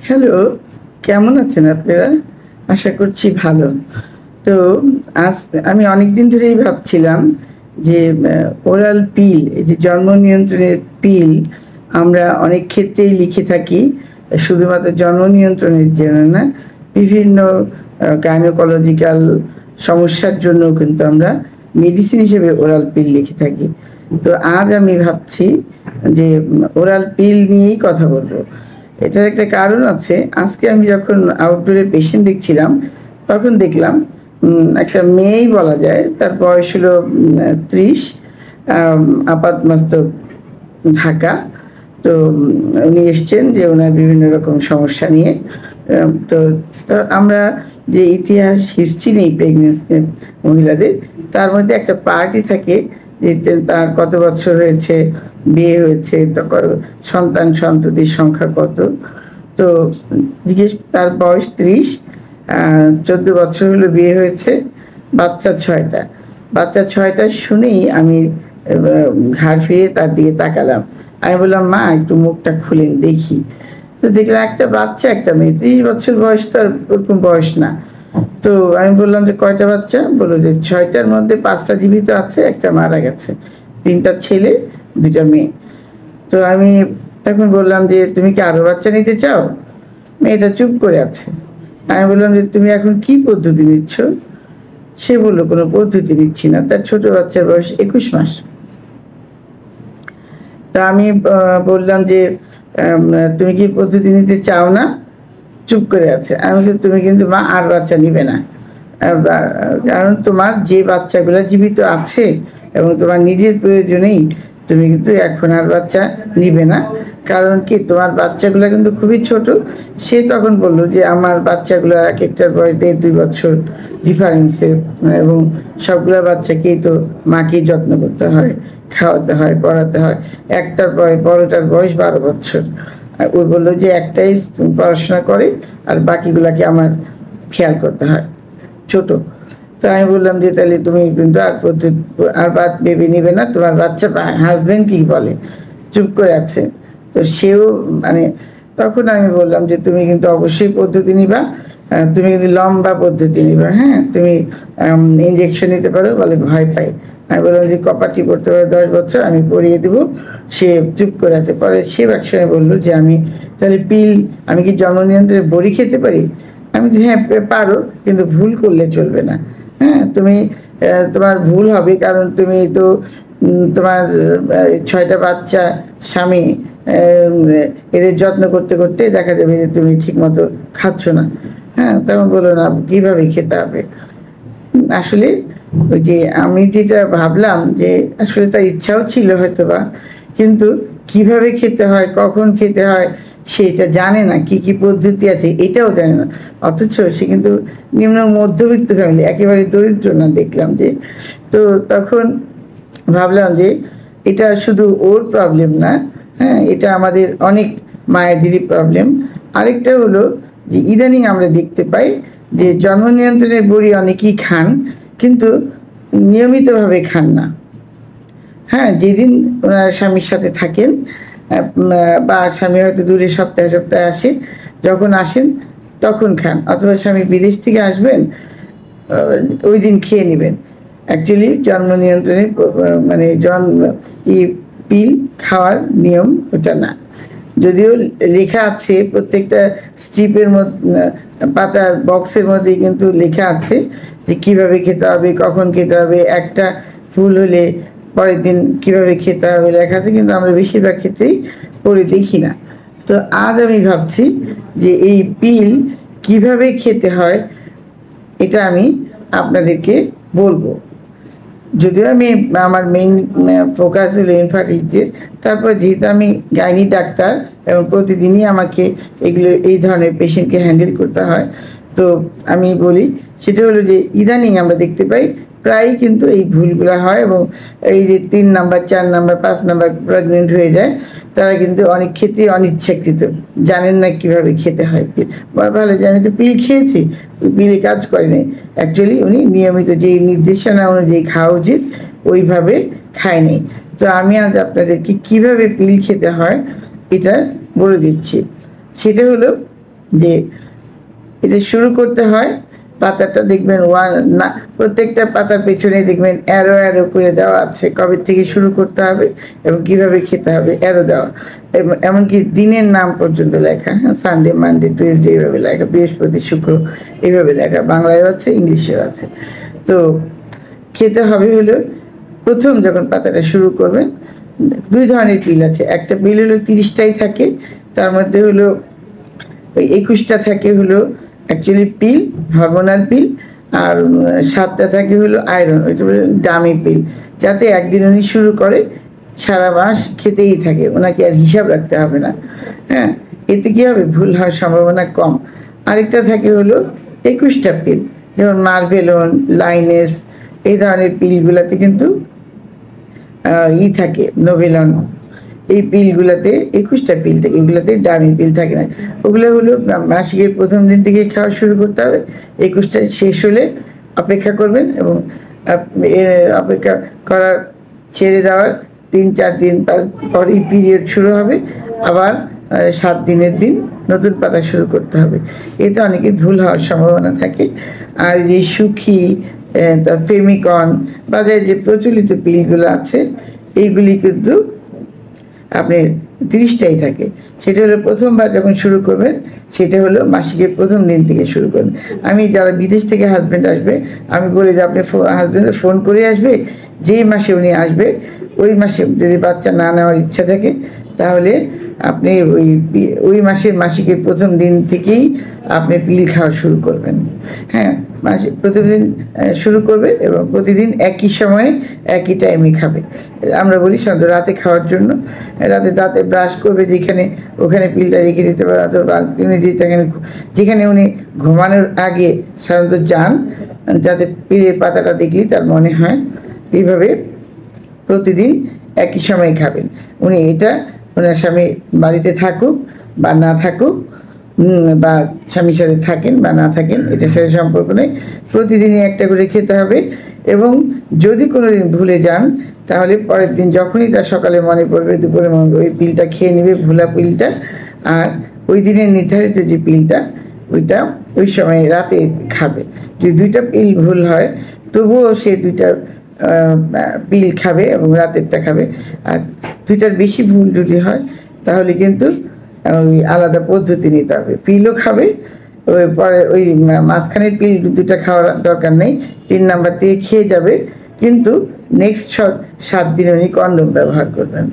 Hello, কেমন আছেন আপনারা? আশা করছি ভালো। তো আজ আমি অনেকদিন ধরেই ভাবছিলাম যে ওরাল পিল, এই যে জন্ম নিয়ন্ত্রণের পিল আমরা অনেক ক্ষেত্রেই লিখে থাকি শুধুমাত্র জন্ম নিয়ন্ত্রণের জন্য না, বিভিন্ন গাইনোকোলজিক্যাল সমস্যার জন্য কিন্তু আমরা মেডিসিন হিসেবে ওরাল পিল লিখে থাকি। তো আজ আমি ভাবছি যে ওরাল পিল নিয়েই কথা বলবো। এটার একটা কারণ আছে। আজকে আমি যখন আউটডোরে পেশেন্ট দেখছিলাম, তখন দেখলাম একটা মেয়েই বলা যায়, তার বয়স হলো 30, আপাতমস্তক ঢাকা। তো উনি এসছেন যে ওনার বিভিন্ন রকম সমস্যা নিয়ে। তো তো আমরা যে ইতিহাস হিস্ট্রি নেই প্রেগনেন্সি মহিলাদের, তার মধ্যে একটা পার্টি থাকে যে তার কত বছর হয়েছে, বিয়ে হয়েছে, তারপর সন্তান সন্ততির সংখ্যা কত। তো জিজ্ঞেস, তার বয়স 30, 14 বছর হলো বিয়ে হয়েছে, বাচ্চা 6টা। বাচ্চা 6টা শুনেই আমি ঘাড় ফিরে তার দিকে তাকালাম। আমি বললাম, মা একটু মুখটা খুলেন দেখি। তো দেখলাম একটা বাচ্চা, একটা মেয়ে, 30 বছর বয়স, তো আর ওরকম বয়স না। তো আমি বললাম যে কয়টা বাচ্চা? বললো যে 6টার মধ্যে 5টা জীবিত আছে, একটা মারা গেছে, 3টা ছেলে, 2টা মেয়ে। তো আমি তখন বললাম যে তুমি কি আরো বাচ্চা নিতে চাও? মেয়েটা চুপ করে আছে। আমি বললাম যে তুমি এখন কি পদ্ধতি নিচ্ছ? সে বললো কোনো পদ্ধতি নিচ্ছি না, তার ছোট বাচ্চার বয়স 21 মাস। তা আমি বললাম যে তুমি কি পদ্ধতি নিতে চাও না? চুপ করে আছে। আমি বলছি, তুমি কিন্তু মা আর বাচ্চা নিবে না, কারণ তোমার যে বাচ্চাগুলো জীবিত আছে এবং তোমার নিজের প্রয়োজনেই তুমি কিন্তু এখন আর বাচ্চা নিবে না। কারণ কি, তোমার বাচ্চাগুলো কিন্তু খুবই ছোট। সে তখন বললো যে আমার বাচ্চাগুলো এক একটার বয়স 1.5-2 বছর ডিফারেন্সে, এবং সবগুলো বাচ্চাকেই তো মাকেই যত্ন করতে হয়, খাওয়াতে হয়, পড়াতে হয়। একটার পরে বড়টার বয়স 12 বছর। ও বললো যে একটাই পড়াশোনা করে, আর বাকিগুলাকে আমার খেয়াল করতে হয়, ছোট। তো আমি বললাম যে তাহলে তুমি কিন্তু আর বাদ ভেবে নিবে না, তোমার বাচ্চা হাজবেন্ড কি বলে? চুপ করে আছে। তো সেও মানে, তখন আমি বললাম যে তুমি কিন্তু অবশ্যই পদ্ধতি নিবা, তুমি কিন্তু লম্বা পদ্ধতি নিবা। হ্যাঁ, তুমি ইঞ্জেকশন নিতে পারো? বলে ভয় পাই। আমি বললাম যে কপাটি পড়তে পারে 10 বছর, আমি পড়িয়ে দেবো। সে চুপ করে আছে। পরে সে একসময় বললো যে আমি তাহলে পিল, আমি কি জন্ম নিয়ন্ত্রণের বড়ি খেতে পারি? আমি বলছি, হ্যাঁ পারো, কিন্তু ভুল করলে চলবে না। হ্যাঁ, তুমি তোমার ভুল হবে, কারণ তুমি তো তোমার 6টা বাচ্চা, স্বামী, এদের যত্ন করতে করতে দেখা যাবে যে তুমি ঠিক মতো খাচ্ছ না। হ্যাঁ, তখন বললো না, কিভাবে খেতে হবে? আসলে ওই যে আমি যেটা ভাবলাম যে আসলে তার ইচ্ছাও ছিল হয়তোবা, কিন্তু কিভাবে খেতে হয়, কখন খেতে হয় সেটা জানে না, কি কি পদ্ধতি আছে এটাও জানে না। অথচ সে কিন্তু নিম্ন মধ্যবিত্ত ফ্যামিলি, একেবারে দরিদ্র না দেখলাম যে। তো তখন ভাবলাম যে এটা শুধু ওর প্রবলেম না, হ্যাঁ, এটা আমাদের অনেক মায়েদেরই প্রবলেম। আরেকটা হলো যে ইদানিং আমরা দেখতে পাই যে জন্ম নিয়ন্ত্রণের বড়ি অনেকেই খান, কিন্তু নিয়মিতভাবে খান না। হ্যাঁ, যেদিন ওনার স্বামীর সাথে থাকেন, বা স্বামী হয়তো দূরে সপ্তাহে সপ্তাহে আসে, যখন আসেন তখন খান, অথবা স্বামী বিদেশ থেকে আসবেন, ওই দিন খেয়ে নেবেন। অ্যাকচুয়ালি জন্ম নিয়ন্ত্রণের মানে পিল খাওয়ার নিয়ম ওটা না। যদিও লেখা আছে প্রত্যেকটা স্ট্রিপের মধ্যে, পাতার বক্সের মধ্যেই কিন্তু লেখা আছে যে কিভাবে খেতে হবে, কখন খেতে হবে, একটা ভুল হলে পরের দিন কিভাবে খেতে হবে লেখা আছে, কিন্তু আমরা বেশিরভাগ ক্ষেত্রেই পড়ে দেখি না। তো আজ আমি ভাবছি যে এই পিল কিভাবে খেতে হয় এটা আমি আপনাদেরকে বলবো। যদিও আমি, আমার মেইন ফোকাস হলো ইনফার্টিলিটি, তারপর যেহেতু আমি গাইনি ডাক্তার এবং প্রতিদিনই আমাকে এই ধরনের পেশেন্টকে হ্যান্ডেল করতে হয়, তো আমি বলি সেটা হলো যে ইদানিং আমরা দেখতে পাই প্রায়ই কিন্তু এই ভুলগুলো হয়, এবং এই যে 3 নাম্বার, 4 নাম্বার, 5 নাম্বার প্রেগনেন্ট হয়ে যায়, তারা কিন্তু অনেক ক্ষেত্রে অনিচ্ছাকৃত, জানেন না কিভাবে খেতে হয়। ভালো জানে তো পিল খেয়েছি, পিলে কাজ করেনি। অ্যাকচুয়ালি উনি নিয়মিত যেই নির্দেশনা অনুযায়ী খাওয়া উচিত ওইভাবে খায়নি। তো আমি আজ আপনাদেরকে কিভাবে পিল খেতে হয় এটা বলে দিচ্ছি। সেটা হলো যে এটা শুরু করতে হয়, পাতাটা দেখবেন না, প্রত্যেকটা পাতার পেছনে দেখবেন অ্যারো অ্যারো করে দেওয়া আছে কবে থেকে শুরু করতে হবে এবং কিভাবে খেতে হবে, অ্যারো দেওয়া, এবং এমনকি দিনের নাম পর্যন্ত লেখা, হ্যাঁ, সানডে মানডে টুইসডে এইভাবে লেখা, বৃহস্পতি শুক্র এইভাবে লেখা, বাংলায়ও আছে ইংলিশেও আছে। তো খেতে হবে হলো প্রথম যখন পাতাটা শুরু করবেন, দুই ধরনের পিল আছে। একটা পিল হলো 30টাই থাকে, তার মধ্যে হলো ওই 21টা থাকে হলো অ্যাকচুয়ালি পিল, হরমোনাল পিল, আর 7টা থাকে হলো আয়রন, ওইটা বলে ডামি পিল, যাতে একদিন উনি শুরু করে সারা মাস খেতেই থাকে, ওনাকে আর হিসাব রাখতে হবে না। হ্যাঁ, এতে কী হবে, ভুল হওয়ার সম্ভাবনা কম। আরেকটা থাকে হলো 21টা পিল, যেমন মার্ভেলন, লাইনেস, এই ধরনের পিলগুলোতে কিন্তু থাকে, নোভেলন, এই পিলগুলোতে 21টা পিল থাকে, এগুলোতে ডামি পিল থাকে না। ওগুলো হলো মাসিকের প্রথম দিন থেকে খাওয়া শুরু করতে হবে, 21টা শেষ হলে অপেক্ষা করবেন, এবং অপেক্ষা করার ছেড়ে দেওয়ার 3-4 দিন পরেই পিরিয়ড শুরু হবে, আবার 7 দিনের দিন নতুন পাতা শুরু করতে হবে। এতে অনেকের ভুল হওয়ার সম্ভাবনা থাকে। আর যে সুখী, তার ফেমিকন, বাজারে যে প্রচলিত পিলগুলো আছে, এইগুলি কিন্তু আপনি 30টাই থাকে। সেটা হলো প্রথমবার যখন শুরু করবেন, সেটা হলো মাসিকের প্রথম দিন থেকে শুরু করবেন। আমি যারা বিদেশ থেকে হাজব্যান্ড আসবে, আমি বলি যে আপনি হাজব্যান্ডে ফোন করে আসবে, যেই মাসে উনি আসবে ওই মাসে যদি বাচ্চা না নেওয়ার ইচ্ছা থাকে, তাহলে আপনি ওই মাসের মাসিকের প্রথম দিন থেকেই আপনি পিল খাওয়া শুরু করবেন। হ্যাঁ, প্রতিদিন শুরু করবে এবং প্রতিদিন একই সময়ে একই টাইমে খাবে। আমরা বলি সাধারণত রাতে খাওয়ার জন্য, রাতে দাঁতে ব্রাশ করবে, যেখানে ওখানে পিলটা রেখে দিতে পারে, অথবা উনি যেখানে উনি ঘুমানোর আগে সাধারণত যান, যাতে পিলের পাতাটা দেখলেই তার মনে হয়। এইভাবে প্রতিদিন একই সময়ে খাবেন। উনি এটা ওনার স্বামী বাড়িতে থাকুক বা না থাকুক, বা স্বামীর সাথে থাকেন বা না থাকেন, এটার সাথে সম্পর্ক নেই, প্রতিদিনই একটা করে খেতে হবে। এবং যদি কোনো দিন ভুলে যান, তাহলে পরের দিন যখনই তার সকালে মনে পড়বে, দুপুরে মনে পড়বে, ওই পিলটা খেয়ে নেবে, ভোলা পিলটা। আর ওই দিনের নির্ধারিত যে পিলটা, ওইটা ওই সময় রাতে খাবে। যদি 2টা পিল ভুল হয়, তবুও সে 2টা পিল খাবে এবং রাতেরটা খাবে। আর 2টার বেশি ভুল যদি হয়, তাহলে কিন্তু ওই আলাদা পদ্ধতি নিতে হবে, পিলও খাবে, ওই পরে ওই মাঝখানের পিল 2টা খাওয়ার দরকার নেই, 3 নাম্বার থেকে খেয়ে যাবে, কিন্তু নেক্সট 7 দিন উনি কন্ডোম ব্যবহার করবেন।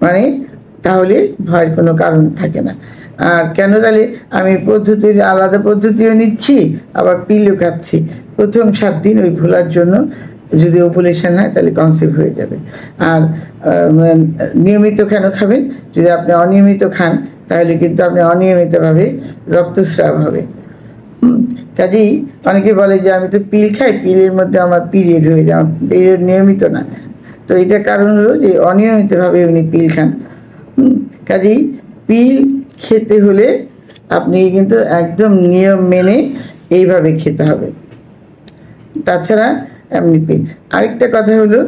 মানে তাহলে ভয়ের কোনো কারণ থাকে না। আর কেন তাহলে আমি আলাদা পদ্ধতিও নিচ্ছি, আবার পিলও খাচ্ছি? প্রথম 7 দিন ওই ভোলার জন্য, যদি ওভুলেশন হয় তাহলে কনসিভ হয়ে যাবে। আর নিয়মিত কেন খাবেন? যদি আপনি অনিয়মিত খান, তাহলে কিন্তু আপনি অনিয়মিতভাবে রক্তস্রাব হবে। কাজেই অনেকে বলে যে আমি তো পিল খাই, পিলের মধ্যে আমার পিরিয়ড হয়ে যায়, পিরিয়ড নিয়মিত না। তো এটা কারণ হলো যে অনিয়মিতভাবে উনি পিল খান। কাজেই পিল খেতে হলে আপনি কিন্তু একদম নিয়ম মেনে এইভাবে খেতে হবে, তাছাড়া এমনি পিল। আরেকটা কথা হলো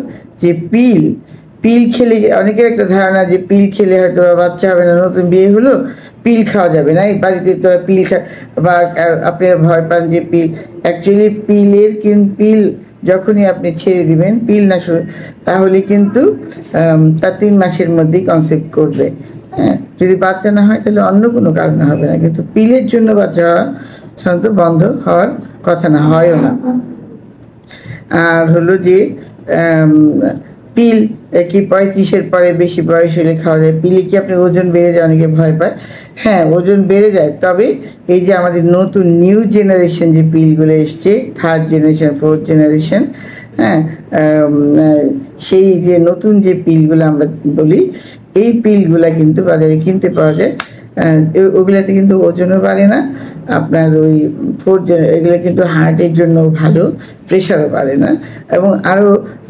যে পিল খেলে, অনেকের একটা ধারণা যে পিল খেলে হয়তো বাচ্চা হবে না, নতুন বিয়ে হলো পিল খাওয়া যাবে না, এই বাড়িতে তোরা পিল বা আপনারা ভয় পান যে পিল, অ্যাকচুয়ালি পিল যখনই আপনি ছেড়ে দিবেন, পিল না শুরু, তাহলে কিন্তু তার 3 মাসের মধ্যেই কনসেপ্ট করবে। হ্যাঁ, যদি বাচ্চা না হয় তাহলে অন্য কোনো কারণে হবে না, কিন্তু পিলের জন্য বাচ্চা হওয়া সাধারণত বন্ধ হওয়ার কথা না, হয়ও না। আর হলো যে পিল কি 35-এর পরে বেশি বয়স হলে খাওয়া যায়? পিলে কি আপনার ওজন বেড়ে যায়? অনেকে ভয় পায়। হ্যাঁ, ওজন বেড়ে যায়, তবে এই যে আমাদের নতুন নিউ জেনারেশন যে পিলগুলো এসছে, 3rd জেনারেশন 4th জেনারেশন, হ্যাঁ, সেই যে নতুন যে পিলগুলো আমরা বলি, এই পিলগুলা কিন্তু বাজারে কিনতে পাওয়া যায়। ওগুলাতে কিন্তু ওজনও বাড়ে না, আপনার ওই 4th এগুলো কিন্তু হার্টের জন্য ভালো, প্রেশারও বাড়ে না। এবং আরও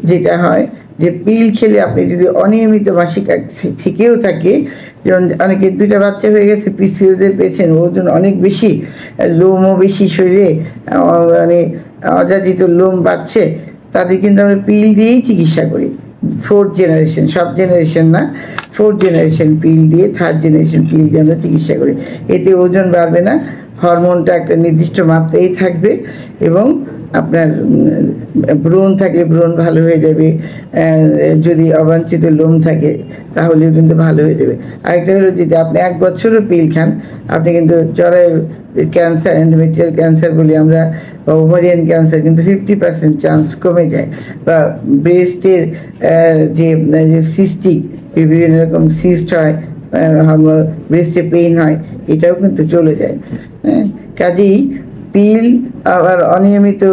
যেটা হয় যে পিল খেলে আপনি যদি অনিয়মিত মাসিক থেকেও থাকে, যেমন অনেকের 2টা বাচ্চা হয়ে গেছে, পিসিওজের পেয়েছেন, ওজন অনেক বেশি, লোমও বেশি শরীরে, মানে অযাচিত লোম বাড়ছে, তাদের কিন্তু আমরা পিল দিয়েই চিকিৎসা করি, 4th জেনারেশন, সব জেনারেশন না, 4th জেনারেশন পিল দিয়ে, 3rd জেনারেশন পিল দিয়ে আমরা চিকিৎসা করি। এতে ওজন বাড়বে না, হরমোনটা একটা নির্দিষ্ট মাত্রায় থাকবে, এবং আপনার ব্রণ থাকলে ব্রণ ভালো হয়ে যাবে, যদি অবাঞ্ছিত লোম থাকে তাহলেও কিন্তু ভালো হয়ে যাবে। আরেকটা হলো, যদি আপনি 1 বছরও পিল খান, আপনি কিন্তু জরায়ুর ক্যান্সার, এন্ডোমেট্রিয়াল ক্যান্সার বলি আমরা, বা ওভারিয়ান ক্যান্সার কিন্তু 50% চান্স কমে যায়, বা ব্রেস্টের যে সিস্টিক বিভিন্ন রকম সিস্ট হয়, ব্রেস্টে পেইন হয়, এটাও কিন্তু চলে যায়। কাজেই পিল আবার অনিয়মিত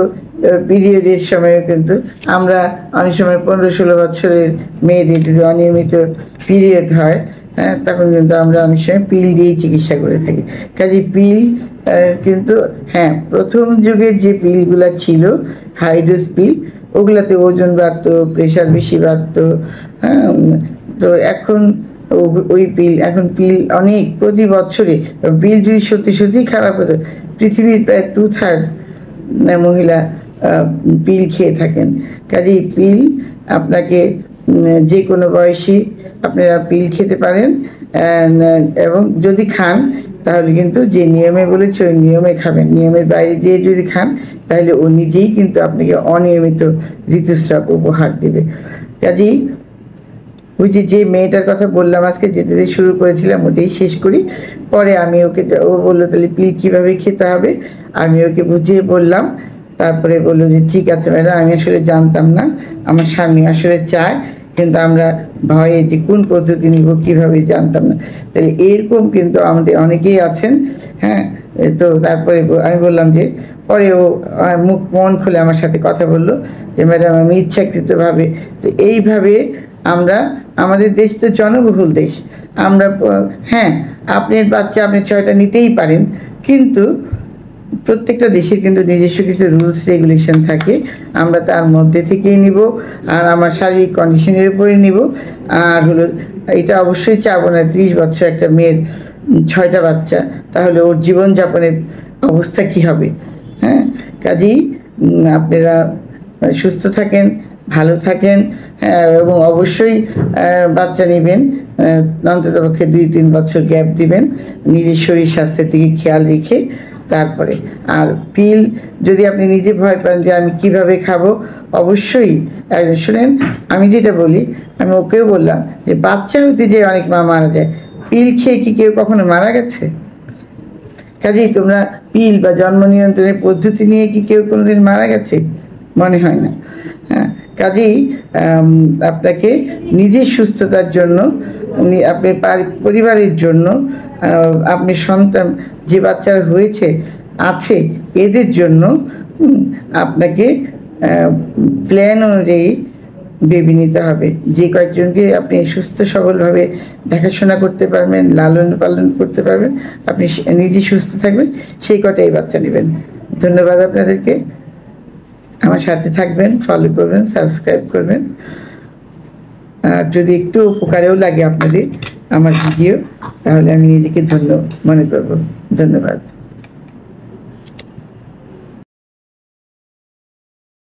পিরিয়ডের সময়ও কিন্তু আমরা অনেক সময় 15-16 বছরের মেয়েদের যদি অনিয়মিত পিরিয়ড হয়, তখন কিন্তু আমরা অনেক সময় পিল দিয়েই চিকিৎসা করে থাকি। কাজেই পিল কিন্তু প্রথম যুগের যে পিলগুলো ছিল হাই ডোজ পিল, ওগুলাতে ওজন বাড়তো, প্রেশার বেশি বাড়তো। তো এখন ওই পিল, এখন পিল অনেক প্রতি বছরে, পিল যদি সত্যি সত্যি খারাপ হতো, পৃথিবীর প্রায় 2/3 মহিলা পিল খেয়ে থাকেন। কাজেই পিল আপনাকে যে কোনো বয়সী আপনারা পিল খেতে পারেন, এবং যদি খান তাহলে কিন্তু যে নিয়মে বলেছে ওই নিয়মে খাবেন। নিয়মের বাইরে দিয়ে যদি খান তাহলে ও নিজেই কিন্তু আপনাকে অনিয়মিত ঋতুস্রাব উপহার দেবে। কাজেই ওই যে মেয়েটার কথা বললাম আজকে, যেটা দিয়ে শুরু করেছিলাম ওটাই শেষ করি। পরে আমি ওকে, ও বললো তাহলে পিল কীভাবে খেতে হবে, আমি ওকে বুঝিয়ে বললাম। তারপরে বললো যে ঠিক আছে ম্যাডাম, আমি আসলে জানতাম না, আমার স্বামী আসলে চায়, কিন্তু আমরা ভয়ে যে কোন পদ্ধতি নিব কীভাবে জানতাম না। তাহলে এরকম কিন্তু আমাদের অনেকেই আছেন। তো তারপরে আমি বললাম যে, পরে ও মন খুলে আমার সাথে কথা বললো যে ম্যাডাম আমি ইচ্ছাকৃতভাবে। তো এইভাবে আমরা, আমাদের দেশ তো জনবহুল দেশ, আমরা আপনার বাচ্চা আপনি 6টা নিতেই পারেন, কিন্তু প্রত্যেকটা দেশের কিন্তু নিজস্ব কিছু রুলস রেগুলেশন থাকে, আমরা তার মধ্যে থেকেই নিব, আর আমার শারীরিক কন্ডিশনের উপরে নিব। আর হলো এটা অবশ্যই চাবো না 30 বছর একটা মেয়ের 6টা বাচ্চা, তাহলে ওর জীবনযাপনের অবস্থা কী হবে। কাজেই আপনারা সুস্থ থাকেন, ভালো থাকেন, এবং অবশ্যই বাচ্চা নেবেন, অন্ততপক্ষে 2-3 বছর গ্যাপ দিবেন, নিজের শরীর স্বাস্থ্যের দিকে খেয়াল রেখে তারপরে। আর পিল যদি আপনি নিজে ভয় পান যে আমি কিভাবে খাবো, অবশ্যই শুনেন, আমি যেটা বলি, আমি ওকেও বললাম যে বাচ্চা হতে যে অনেক মা মারা যায়, পিল খেয়ে কি কেউ কখনো মারা গেছে? কাজেই তোমরা পিল বা জন্ম নিয়ন্ত্রণের পদ্ধতি নিয়ে কি কেউ কোনোদিন মারা গেছে? মনে হয় না। কাজেই আপনাকে নিজের সুস্থতার জন্য, আপনার পরিবারের জন্য, আপনি সন্তান যে বাচ্চার হয়েছে আছে এদের জন্য আপনাকে প্ল্যান অনুযায়ী বেবি নিতে হবে। যে কয়েকজনকে আপনি সুস্থ সবলভাবে দেখাশোনা করতে পারবেন, লালন পালন করতে পারবেন, আপনি নিজে সুস্থ থাকবেন, সেই কটাই বাচ্চা নেবেন। ধন্যবাদ আপনাদেরকে। আমার সাথে থাকবেন, ফলো করবেন, সাবস্ক্রাইব করবেন। আর যদি একটু উপকারেও লাগে আপনাদের আমার ভিডিও, তাহলে আমি নিজেকে ধন্য মনে করব। ধন্যবাদ।